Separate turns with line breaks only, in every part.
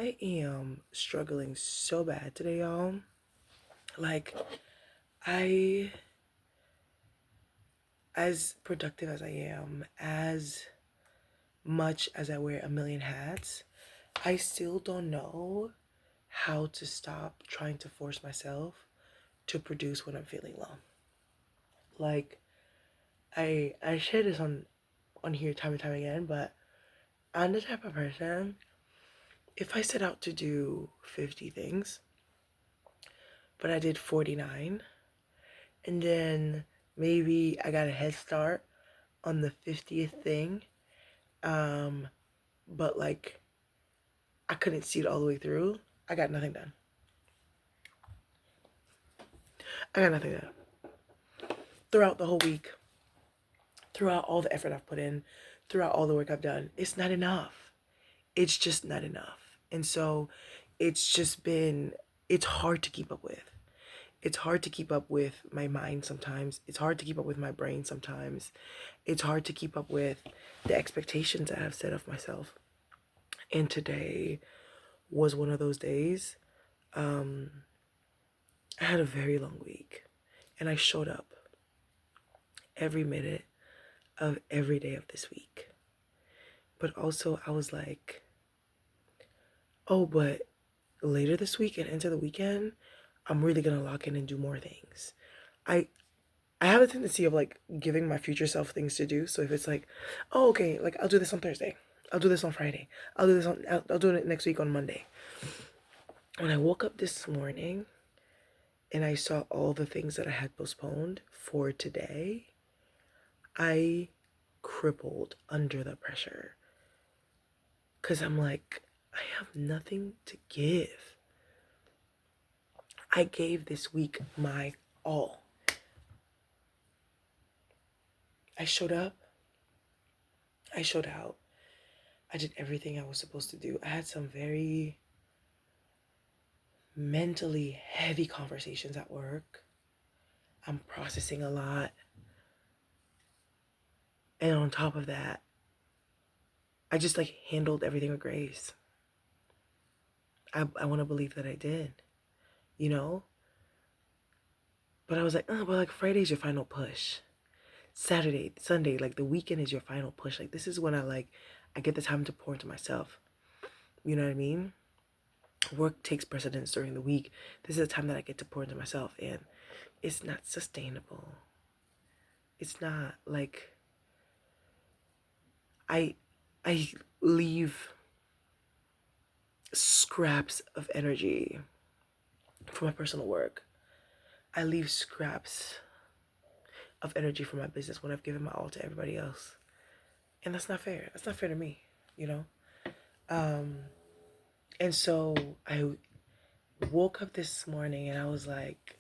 I am struggling so bad today, y'all. Like, I, as productive as I am, as much as I wear a million hats, I still don't know how to stop trying to force myself to produce when I'm feeling low. Like, I share this on here time and time again, but I'm the type of person, if I set out to do 50 things, but I did 49, and then maybe I got a head start on the 50th thing, um but like I couldn't see it all the way through, I got nothing done. I got nothing done throughout the whole week, throughout all the effort I've put in, throughout all the work I've done. It's not enough. It's just not enough. And so it's just been, it's hard to keep up with. It's hard to keep up with my mind sometimes. It's hard to keep up with my brain sometimes. It's hard to keep up with the expectations I have set of myself. And today was one of those days. Um, I had a very long week, and I showed up every minute of every day of this week. But also, I was like, oh, but later this week and into the weekend, I'm really gonna lock in and do more things. I I have a tendency of like giving my future self things to do. So if it's like, oh, okay, like I'll do this on Thursday, I'll do this on Friday, I'll do it next week on Monday. When I woke up this morning and I saw all the things that I had postponed for today, I crippled under the pressure. Because I'm like, I have nothing to give. I gave this week my all. I showed up. I showed out. I did everything I was supposed to do. I had some very mentally heavy conversations at work. I'm processing a lot. And on top of that, I just like handled everything with grace. I want to believe that I did, you know? But I was like, oh, but like Friday's your final push. Saturday, Sunday, like the weekend is your final push. Like this is when I get the time to pour into myself. You know what I mean? Work takes precedence during the week. This is the time that I get to pour into myself, and it's not sustainable. It's not like I I leave scraps of energy for my personal work. I leave scraps of energy for my business when I've given my all to everybody else. And that's not fair. That's not fair to me, you know? Um, and so I woke up this morning and I was like,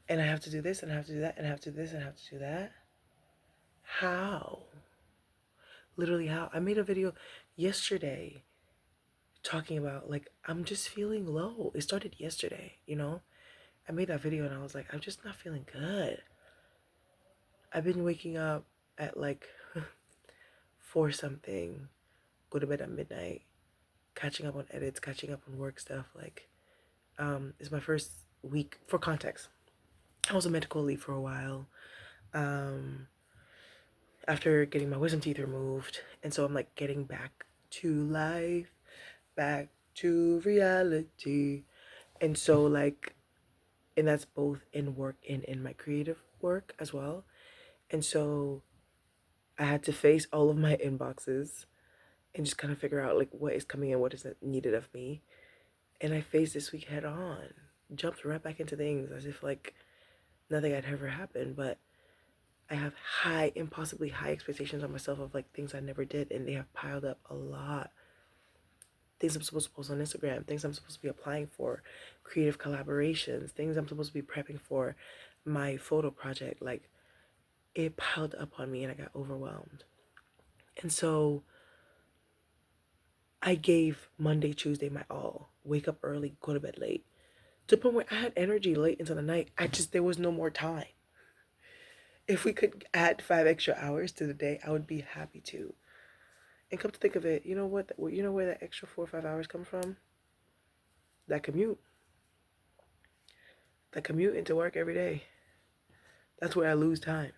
and I have to do this and I have to do that and I have to do this and I have to do that. How? Literally how? I made a video yesterday talking about like I'm just feeling low. It started yesterday, you know? I made that video and I was like, I'm just not feeling good. I've been waking up at like 4 something, go to bed at midnight, catching up on edits, catching up on work stuff. Like, it's my first week. For context, I was on medical leave for a while, um, after getting my wisdom teeth removed, and so I'm like getting back to life, back to reality, and so like, and that's both in work and in my creative work as well, and so I had to face all of my inboxes and just kind of figure out like what is coming in, what is needed of me. And I faced this week head on, jumped right back into things as if like nothing had ever happened. But I have high, impossibly high expectations on myself of like things I never did, and they have piled up a lot. Things I'm supposed to post on Instagram, things I'm supposed to be applying for, creative collaborations, things I'm supposed to be prepping for my photo project. Like it piled up on me and I got overwhelmed. And so I gave Monday, Tuesday my all. Wake up early, go to bed late. To the point where I had energy late into the night. There was no more time. If we could add 5 extra hours to the day, I would be happy to. And come to think of it, you know what? You know where that extra 4 or 5 hours come from? that commute. That commute into work every day. That's where I lose time.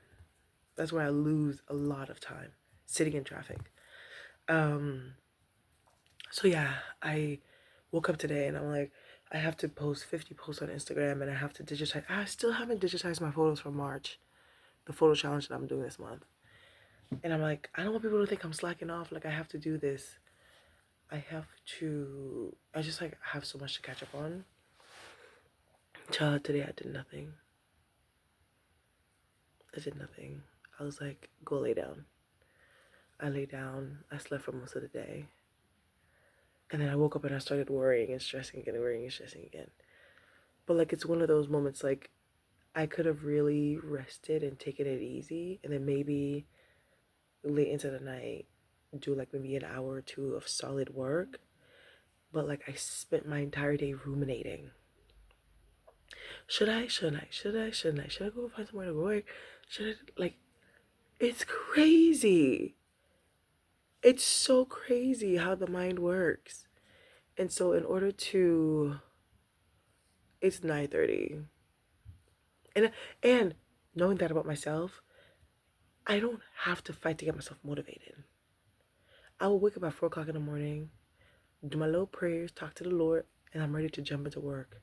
That's where I lose a lot of time, sitting in traffic. So yeah, I woke up today and I'm like, I have to post 50 posts on Instagram and I have to digitize. I still haven't digitized my photos from March, the photo challenge that I'm doing this month. And I'm like, I don't want people to think I'm slacking off. Like, I have to do this. I just like have so much to catch up on. Child, today I did nothing. I did nothing. I was like, go lay down. I lay down. I slept for most of the day. And then I woke up and I started worrying and stressing again, worrying and stressing again. But like, it's one of those moments like I could have really rested and taken it easy, and then maybe late into the night do like maybe an hour or two of solid work. But like, I spent my entire day ruminating. Should I? Shouldn't I? Should I? Shouldn't I? Should I go find somewhere to work? Should I? Like, it's crazy. It's so crazy how the mind works. And so in order to, it's 9:30. And knowing that about myself, I don't have to fight to get myself motivated. I will wake up at 4 o'clock in the morning, do my little prayers, talk to the Lord, and I'm ready to jump into work.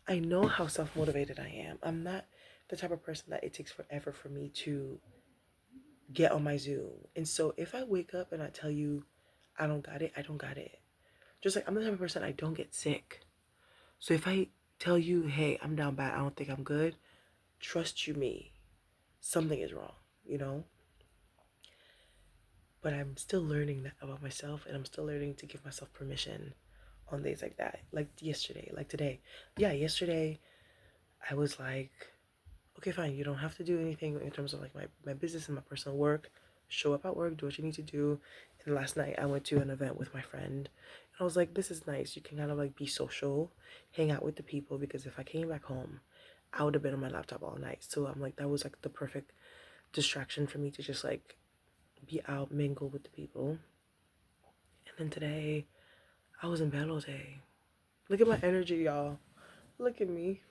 I know how self-motivated I am. I'm not the type of person that it takes forever for me to get on my Zoom. And so if I wake up and I tell you I don't got it, I don't got it. Just like I'm the type of person, I don't get sick. So if I tell you, hey, I'm down bad, I don't think I'm good, trust you me, something is wrong, you know? But I'm still learning that about myself, and I'm still learning to give myself permission on days like that. Like yesterday, like today. Yeah, yesterday I was like, okay, fine, you don't have to do anything in terms of like my business and my personal work. Show up at work, do what you need to do. And last night I went to an event with my friend. And I was like, this is nice. You can kind of like be social, hang out with the people, because if I came back home, I would have been on my laptop all night. So I'm like, that was like the perfect distraction for me to just like be out, mingle with the people. And then today, I was in bed all day. Look at my energy, y'all. Look at me.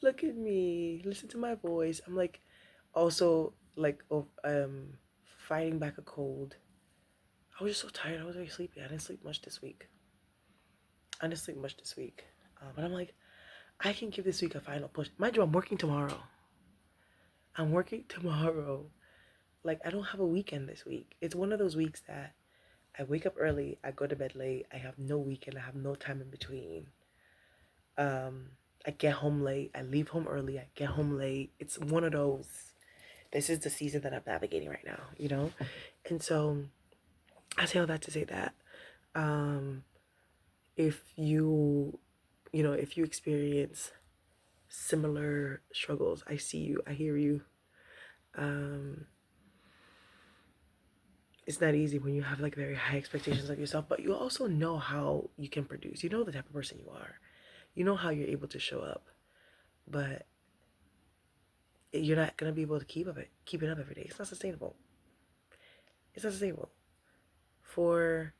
Look at me. Listen to my voice. I'm like, also like, fighting back a cold. I was just so tired. I was very sleepy. I didn't sleep much this week. But I'm like, I can give this week a final push. Mind you, I'm working tomorrow. Like, I don't have a weekend this week. It's one of those weeks that I wake up early, I go to bed late, I have no weekend, I have no time in between. I get home late, I leave home early, I get home late. It's one of those. This is the season that I'm navigating right now, you know? And so I say all that to say that if if you experience similar struggles, I see you, I hear you. It's not easy when you have like very high expectations of yourself, but you also know how you can produce. You know the type of person you are. You know how you're able to show up, but you're not gonna be able to keep it up every day. It's not sustainable. It's not sustainable. For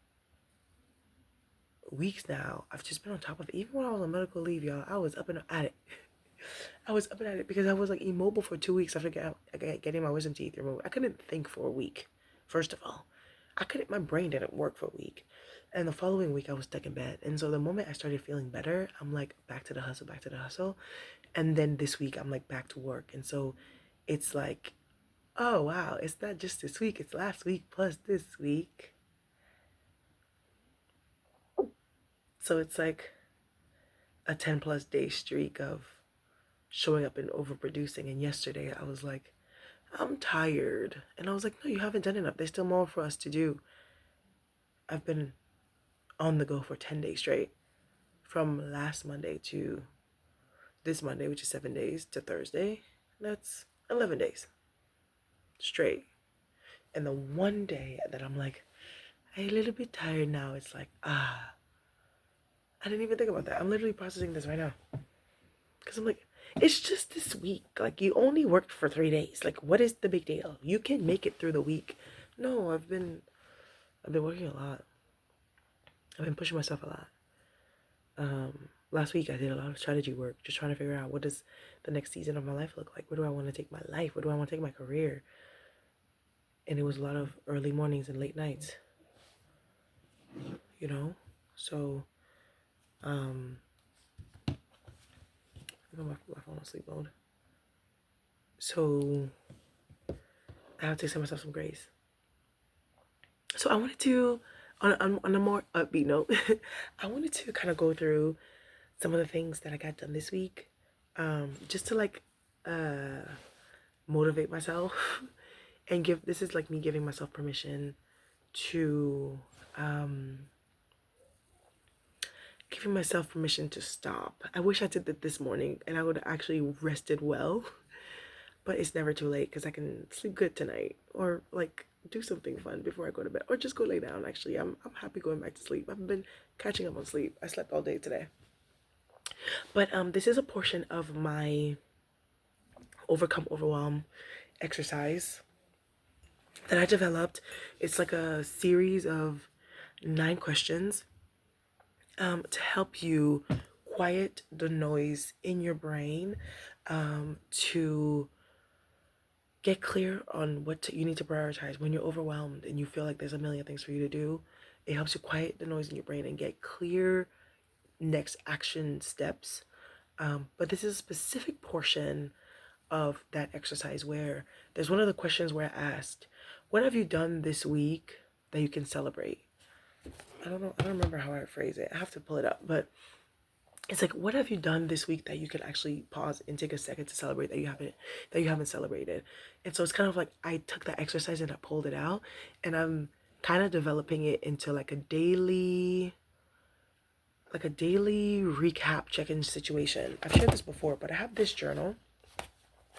weeks now, I've just been on top of it. Even when I was on medical leave, y'all, I was up and at it. I was up and at it because I was like immobile for 2 weeks after getting my wisdom teeth removed. I couldn't think for a week. First of all, my brain didn't work for a week. And the following week I was stuck in bed. And so the moment I started feeling better, I'm like back to the hustle. And then this week I'm like back to work. And so it's like, oh wow, it's not just this week, it's last week plus this week. So it's like a 10 plus day streak of showing up and overproducing. And yesterday I was like, I'm tired. And I was like, no, you haven't done enough. There's still more for us to do. I've been on the go for 10 days straight. From last Monday to this Monday, which is 7 days, to Thursday. That's 11 days straight. And the one day that I'm like, I'm a little bit tired now, it's like, I didn't even think about that. I'm literally processing this right now. Because I'm like, it's just this week. Like, you only worked for 3 days. Like, what is the big deal? You can make it through the week. No, I've been working a lot. I've been pushing myself a lot. Last week I did a lot of strategy work, just trying to figure out what does the next season of my life look like. Where do I want to take my life? Where do I want to take my career? And it was a lot of early mornings and late nights, you know? So, I got my phone on sleep mode. So, I have to send myself some grace. So I wanted to, on a more upbeat note, I wanted to kind of go through some of the things that I got done this week, just to like motivate myself and this is like me giving myself permission to giving myself permission to stop. I wish I did that this morning and I would have actually rested well, but it's never too late because I can sleep good tonight or like do something fun before I go to bed or just go lay down. Actually, I'm happy going back to sleep. I've been catching up on sleep. I slept all day today. But this is a portion of my overcome overwhelm exercise that I developed. It's like a series of 9 questions to help you quiet the noise in your brain, to get clear on what you need to prioritize when you're overwhelmed and you feel like there's a million things for you to do. It helps you quiet the noise in your brain and get clear next action steps. But this is a specific portion of that exercise where there's one of the questions where I asked, what have you done this week that you can celebrate? I don't remember how I phrase it. I have to pull it up, but it's like, what have you done this week that you can actually pause and take a second to celebrate that you haven't celebrated? And so it's kind of like I took that exercise and I pulled it out, and I'm kind of developing it into like a daily recap check-in situation. I've shared this before, but I have this journal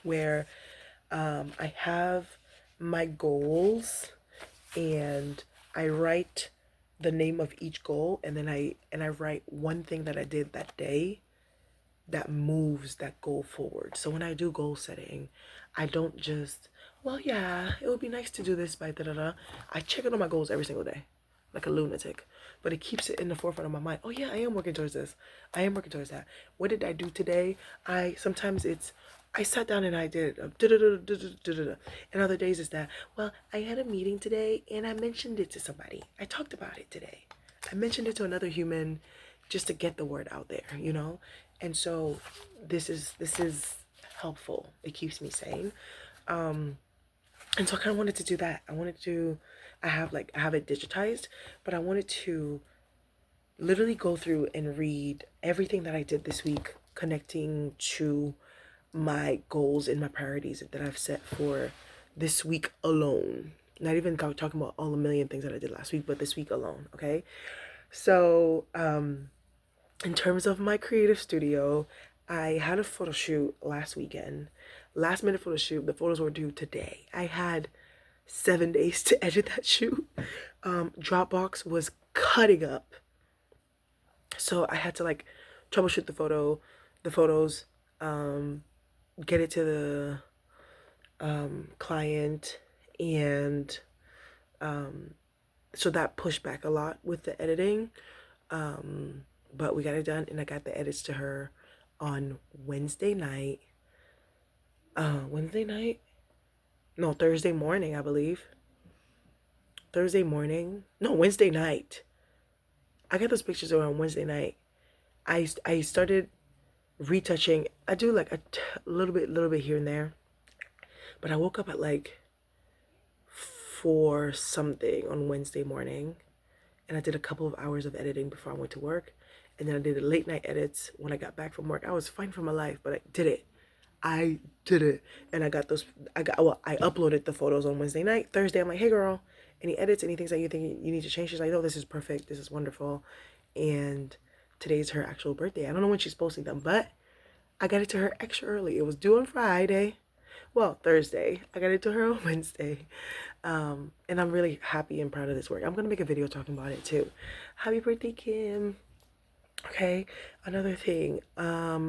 where I have my goals and I write the name of each goal, and then I write one thing that I did that day that moves that goal forward. So when I do goal setting, I don't just, well, yeah, it would be nice to do this by da da da. I check in on my goals every single day, like a lunatic. But it keeps it in the forefront of my mind. Oh yeah, I am working towards this. I am working towards that. What did I do today? Sometimes it's I sat down and I did and other days is that, well, I had a meeting today and I mentioned it to somebody. I talked about it today. I mentioned it to another human just to get the word out there, you know? And so this is helpful. It keeps me sane. And so I kind of wanted to do that. I have it digitized, but I wanted to literally go through and read everything that I did this week connecting to my goals and my priorities that I've set for this week alone. Not even talking about all the million things that I did last week, but this week alone, okay? So, in terms of my creative studio, I had a photo shoot last weekend. Last minute photo shoot. The photos were due today. I had 7 days to edit that shoot. Dropbox was cutting up. So I had to like troubleshoot the photos, get it to the client, and so that pushed back a lot with the editing, but we got it done, and I got the edits to her on Thursday morning, I believe. Wednesday night. I got those pictures around Wednesday night. I started retouching. I do like a little bit here and there, but I woke up at like 4 something on Wednesday morning, and I did a couple of hours of editing before I went to work, and then I did the late night edits when I got back from work. I was fighting for my life, but I did it, and I uploaded the photos on Wednesday night. Thursday, I'm like, hey girl, any edits, any things that you think you need to change? She's like, no, this is perfect, this is wonderful. And today's her actual birthday. I don't know when she's posting them, but I got it to her extra early. It was due on Friday. Well, Thursday. I got it to her on Wednesday. And I'm really happy and proud of this work. I'm going to make a video talking about it too. Happy birthday, Kim. Okay. Another thing. I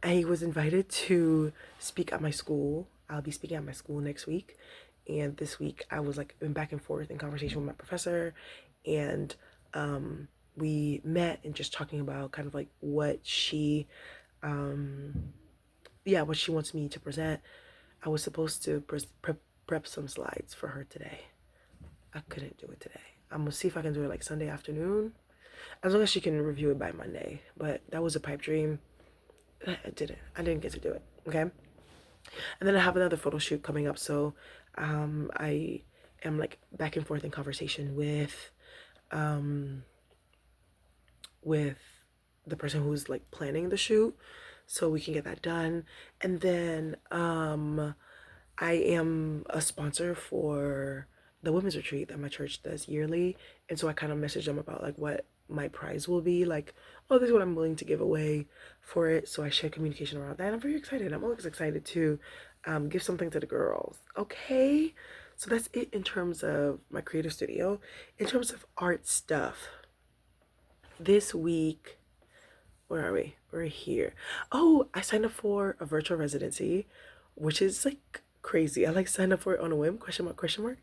was invited to speak at my school. I'll be speaking at my school next week. And this week I was like in back and forth in conversation with my professor, and we met and just talking about kind of like what she, what she wants me to present. I was supposed to prep some slides for her today. I couldn't do it today. I'm gonna see if I can do it like Sunday afternoon, as long as she can review it by Monday. But that was a pipe dream. I didn't get to do it. Okay. And then I have another photo shoot coming up, so I am like back and forth in conversation um, with the person who's like planning the shoot, so we can get that done. And then I am a sponsor for the women's retreat that my church does yearly, and so I kind of messaged them about like what my prize will be, like, oh, this is what I'm willing to give away for it. So I share communication around that. And I'm very excited. I'm always excited to give something to the girls. Okay, so that's it in terms of my creative studio. In terms of art stuff, this week, where are we? We're here. Oh, I signed up for a virtual residency, which is like crazy. I like signed up for it on a whim, question mark, question mark.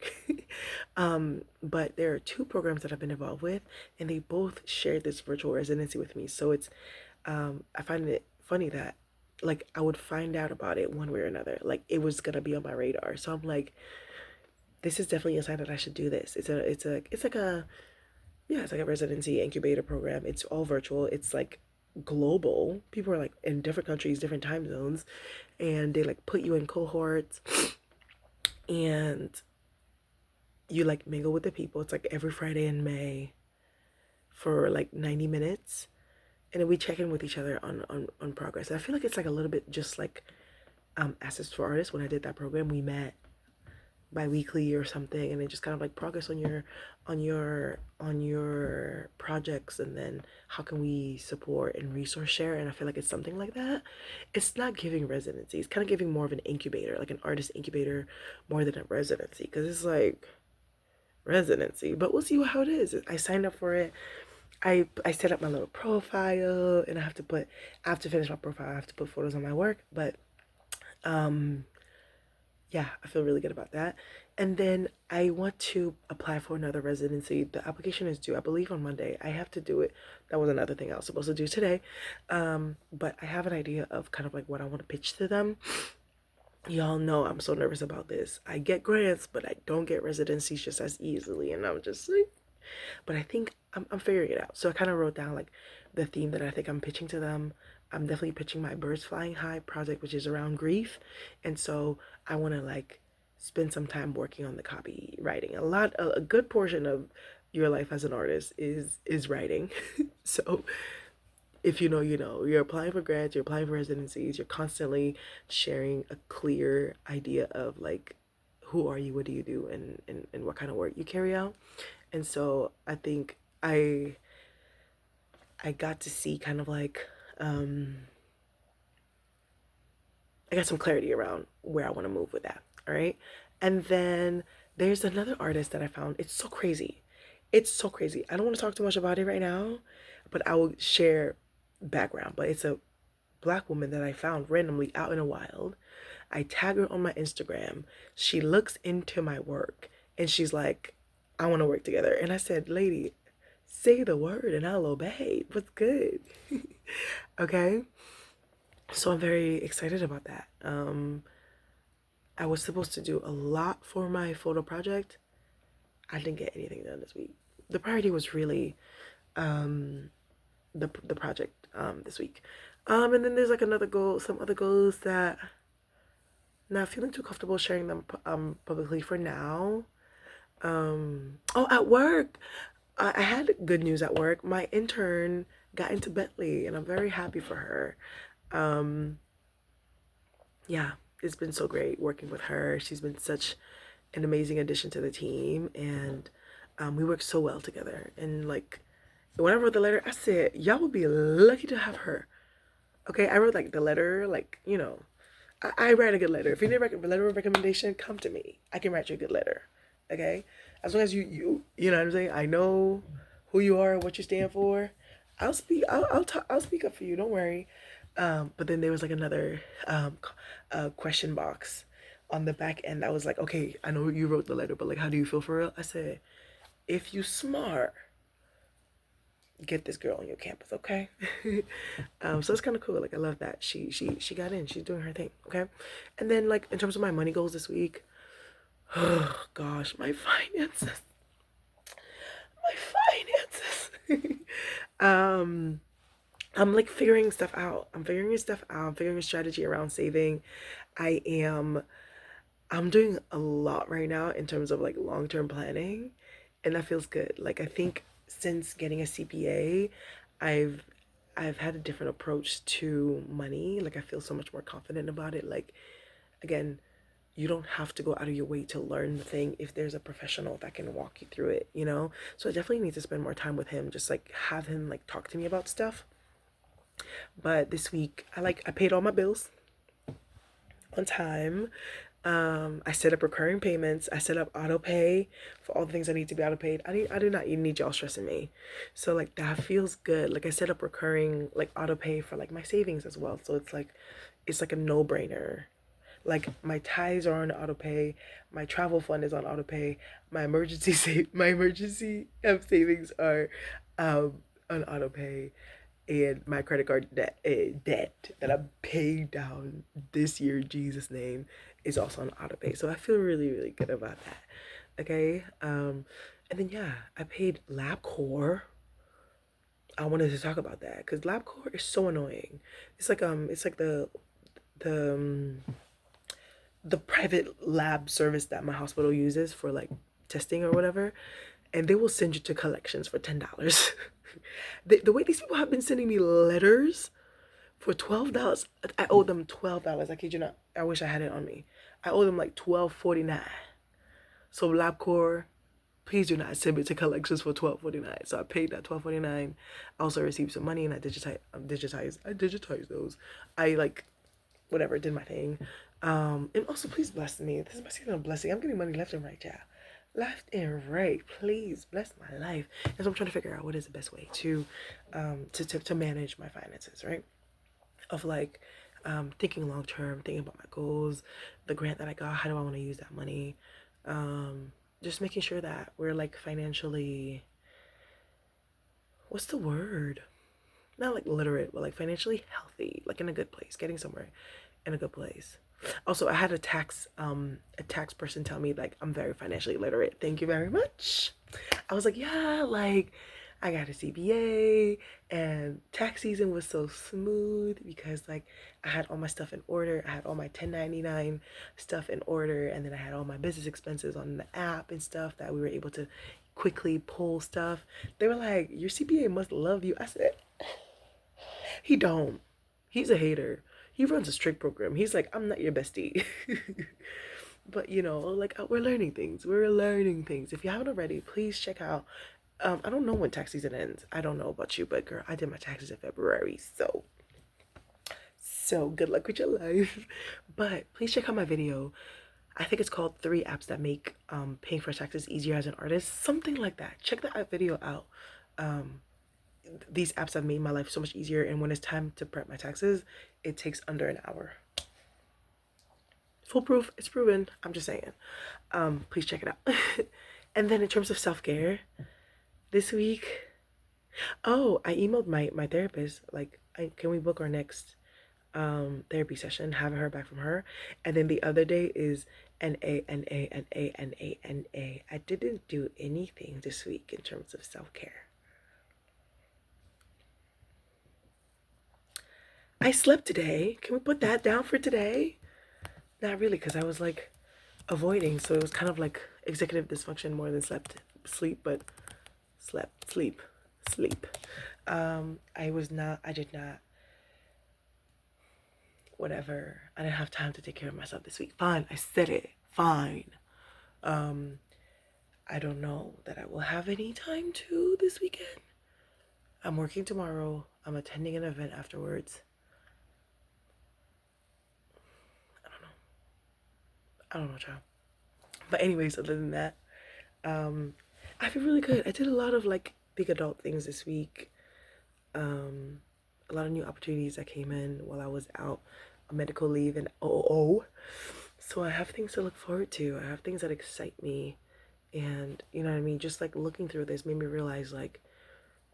But there are two programs that I've been involved with, and they both shared this virtual residency with me. So it's, I find it funny that like I would find out about it one way or another. Like it was gonna be on my radar. So I'm like, this is definitely a sign that I should do this. It's like a residency incubator program. It's all virtual. It's like global. People are like in different countries, different time zones, and they like put you in cohorts and you like mingle with the people. It's like every Friday in May for like 90 minutes. And then we check in with each other on progress. And I feel like it's like a little bit just like Assets for Artists. When I did that program, we met bi-weekly or something, and then just kind of like progress on your projects, and then how can we support and resource share. And I feel like it's something like that. It's not giving residency, it's kind of giving more of an incubator, like an artist incubator, more than a residency, because it's like residency, but we'll see how it is. I signed up for it. I set up my little profile, and I have to finish my profile, I have to put photos on my work, but yeah, I feel really good about that. And then I want to apply for another residency. The application is due, I believe, on Monday. I have to do it. That was another thing I was supposed to do today. But I have an idea of kind of like what I want to pitch to them. Y'all know I'm so nervous about this. I get grants, but I don't get residencies just as easily. And I'm just like, but I think I'm figuring it out. So I kind of wrote down like the theme that I think I'm pitching to them. I'm definitely pitching my Birds Flying High project, which is around grief. And so I want to like spend some time working on the copywriting. A good portion of your life as an artist is writing. So if you know, you know, you're applying for grants, you're applying for residencies, you're constantly sharing a clear idea of like, who are you, what do you do, and what kind of work you carry out. And so I think I got to see kind of like I got some clarity around where I want to move with that. All right. And then there's another artist that I found. It's so crazy. It's so crazy. I don't want to talk too much about it right now, but I will share background. But it's a Black woman that I found randomly out in the wild. I tag her on my Instagram. She looks into my work and she's like, I want to work together. And I said, lady, say the word and I'll obey. What's good? Okay. So I'm very excited about that. I was supposed to do a lot for my photo project. I didn't get anything done this week. The priority was really the project this week. And then there's like some other goals that I'm not feeling too comfortable sharing them publicly for now. Oh, at work, I had good news at work. My intern got into Bentley, and I'm very happy for her. Yeah, it's been so great working with her. She's been such an amazing addition to the team, and we work so well together. And like, when I wrote the letter, I said, y'all would be lucky to have her. Okay, I wrote like the letter, like, you know, I write a good letter. If you need a letter of recommendation, come to me. I can write you a good letter. Okay, as long as you know what I'm saying. I know who you are, what you stand for. I'll speak. I'll talk. I'll speak up for you. Don't worry. But then there was like another question box on the back end. I was like, okay, I know you wrote the letter, but like, how do you feel for real? I said, if you smart, get this girl on your campus, okay? So it's kind of cool. Like, I love that she got in. She's doing her thing, okay? And then, like, in terms of my money goals this week, oh gosh, my finances, my finances. I'm like figuring stuff out. I'm figuring stuff out. I'm figuring a strategy around saving. I am I'm doing a lot right now in terms of like long-term planning, and that feels good. Like, I think since getting a CPA, I've I've had a different approach to money. Like, I feel so much more confident about it. Like, again, you don't have to go out of your way to learn the thing if there's a professional that can walk you through it, you know? So I definitely need to spend more time with him, just like have him like talk to me about stuff. But this week, I paid all my bills on time. I set up recurring payments. I set up auto pay for all the things I need to be auto paid. I do not need y'all stressing me. So like that feels good. Like, I set up recurring like auto pay for like my savings as well. So it's like a no-brainer. Like, my ties are on auto pay, my travel fund is on auto pay, my emergency savings are on auto pay, and my credit card debt that I'm paying down this year, in Jesus' name, is also on auto pay. So I feel really, really good about that. Okay. And then yeah, I paid LabCorp. I wanted to talk about that because LabCorp is so annoying. It's like the the private lab service that my hospital uses for like testing or whatever, and they will send you to collections for $10. The way these people have been sending me letters for $12, I owe them $12. I kid you not. I wish I had it on me. I owe them like $12.49. So LabCorp, please do not send me to collections for $12.49. So I paid that $12.49. I also received some money and I digitized those. I like whatever, did my thing. And also please bless me. This is my season of blessing. I'm getting money left and right, yeah. Left and right. Please bless my life. And so I'm trying to figure out what is the best way to manage my finances, right? Of like thinking long term, thinking about my goals, the grant that I got, how do I want to use that money? Just making sure that we're like financially, what's the word? Not like literate, but like financially healthy, like in a good place, getting somewhere in a good place. Also, I had a tax person tell me like I'm very financially literate. Thank you very much. I was like, yeah, like I got a CPA and tax season was so smooth because like I had all my stuff in order. I had all my 1099 stuff in order, and then I had all my business expenses on the app and stuff that we were able to quickly pull stuff. They were like, your CPA must love you. I said, he don't. He's a hater. He runs a strict program. He's like, I'm not your bestie. But you know, like we're learning things. We're learning things. If you haven't already, please check out. I don't know when tax season ends. I don't know about you, but girl, I did my taxes in February, so good luck with your life. But please check out my video. I think it's called 3 apps that make paying for taxes easier as an artist, something like that. Check that video out. These apps have made my life so much easier, and when it's time to prep my taxes, it takes under an hour. Foolproof, it's proven. I'm just saying. Please check it out. And then in terms of self-care, this week, oh, I emailed my therapist, like, can we book our next therapy session? Haven't heard back from her. And then the other day is NA. I didn't do anything this week in terms of self-care. I slept today. Can we put that down for today? Not really, because I was like avoiding, so it was kind of like executive dysfunction more than sleep, but sleep. I did not, whatever. I didn't have time to take care of myself this week. Fine, I said it, fine. I don't know that I will have any time to this weekend. I'm working tomorrow. I'm attending an event afterwards. I don't know, child. But anyways, other than that, I feel really good. I did a lot of like big adult things this week. A lot of new opportunities that came in while I was out on medical leave and so I have things to look forward to. I have things that excite me, and you know what I mean. Just like looking through this made me realize like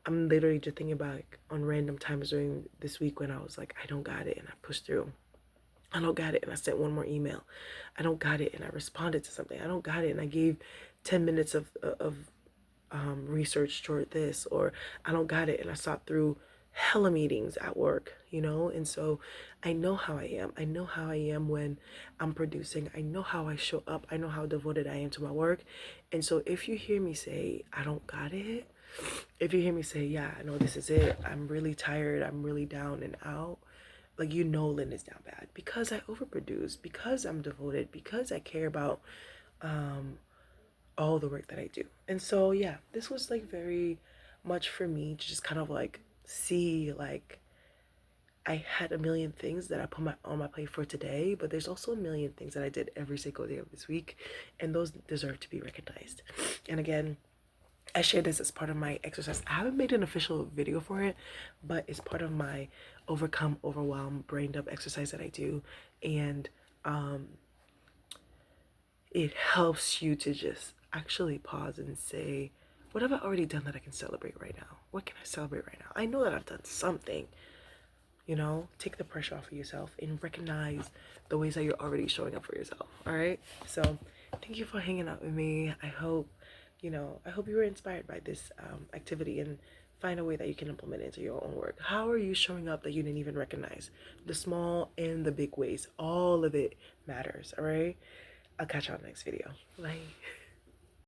I'm literally just thinking about like, on random times during this week when I was like, I don't got it, and I pushed through. I don't got it, and I sent one more email. I don't got it, and I responded to something. I don't got it, and I gave 10 minutes of research toward this, or I don't got it, and I sat through hella meetings at work, you know? And so I know how I am. I know how I am when I'm producing. I know how I show up. I know how devoted I am to my work. And so if you hear me say, I don't got it, if you hear me say, yeah, I know this is it, I'm really tired, I'm really down and out, like, you know, Lynn is down bad because I overproduce, because I'm devoted, because I care about all the work that I do. And so, yeah, this was like very much for me to just kind of like see, like, I had a million things that I put on my plate for today, but there's also a million things that I did every single day of this week, and those deserve to be recognized. And again, I share this as part of my exercise. I haven't made an official video for it, but it's part of my overcome, overwhelm, brain dump exercise that I do. And it helps you to just actually pause and say, what have I already done that I can celebrate right now? What can I celebrate right now? I know that I've done something. You know, take the pressure off of yourself and recognize the ways that you're already showing up for yourself. All right. So thank you for hanging out with me. I hope, I hope you were inspired by this activity and find a way that you can implement it into your own work. How are you showing up that you didn't even recognize? The small and the big ways, all of it matters. All right. I'll catch y'all next video. Bye.